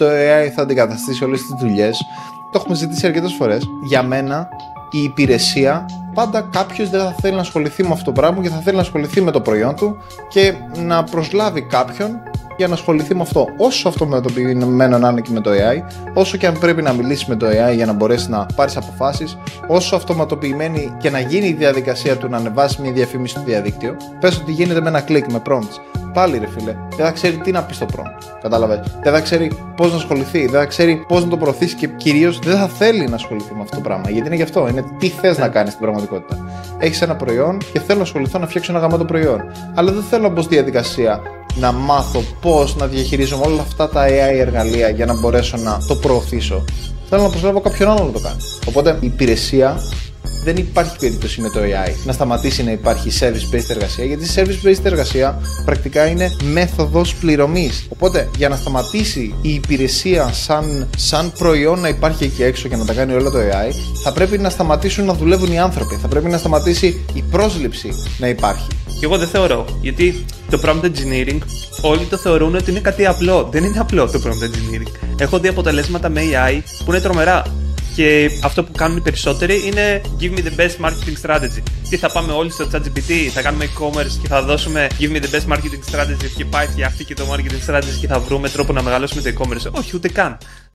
το AI θα αντικαταστήσει όλες τις δουλειές. Το έχουμε ζητήσει αρκετές φορές. Για μένα, η υπηρεσία, πάντα κάποιος δεν θα θέλει να ασχοληθεί με αυτό το πράγμα και θα θέλει να ασχοληθεί με το προϊόν του και να προσλάβει κάποιον για να ασχοληθεί με αυτό. Όσο αυτοματοποιημένο να είναι και με το AI, όσο και αν πρέπει να μιλήσει με το AI για να μπορέσει να πάρει αποφάσεις, όσο αυτοματοποιημένη και να γίνει η διαδικασία του να ανεβάσει μια διαφήμιση στο διαδίκτυο, πες ότι γίνεται με ένα κλικ, με prompts. Πάλι ρε φίλε, δεν θα ξέρει τι να πει στο prompt. Κατάλαβες. Δεν θα ξέρει πώς να ασχοληθεί, δεν θα ξέρει πώς να το προωθήσει και κυρίως δεν θα θέλει να ασχοληθεί με αυτό το πράγμα. Γιατί είναι γι' αυτό. Είναι τι θες να κάνεις στην πραγματικότητα. Έχεις ένα προϊόν και θέλω να ασχοληθώ να φτιάξω ένα γαμάτο προϊόν. Αλλά δεν θέλω να μπω στη διαδικασία να μάθω πώς να διαχειρίζομαι όλα αυτά τα AI εργαλεία για να μπορέσω να το προωθήσω. Θέλω να προσλάβω κάποιον άλλο να το κάνει. Οπότε η υπηρεσία. Δεν υπάρχει περίπτωση με το AI να σταματήσει να υπάρχει service-based εργασία, γιατί η service-based εργασία πρακτικά είναι μέθοδος πληρωμής. Οπότε για να σταματήσει η υπηρεσία σαν προϊόν να υπάρχει εκεί έξω και να τα κάνει όλα το AI, θα πρέπει να σταματήσουν να δουλεύουν οι άνθρωποι. Θα πρέπει να σταματήσει η πρόσληψη να υπάρχει. Και εγώ δεν θεωρώ, γιατί το prompt engineering όλοι το θεωρούν ότι είναι κάτι απλό. Δεν είναι απλό το prompt engineering. Έχω δει αποτελέσματα με AI που είναι τρομερά. Και αυτό που κάνουν οι περισσότεροι είναι give me the best marketing strategy. Τι θα πάμε όλοι στο ChatGPT, θα κάνουμε e-commerce και θα δώσουμε give me the best marketing strategy και πάει φτιάχτηκε το marketing strategy και θα βρούμε τρόπο να μεγαλώσουμε το e-commerce. Όχι, ούτε καν.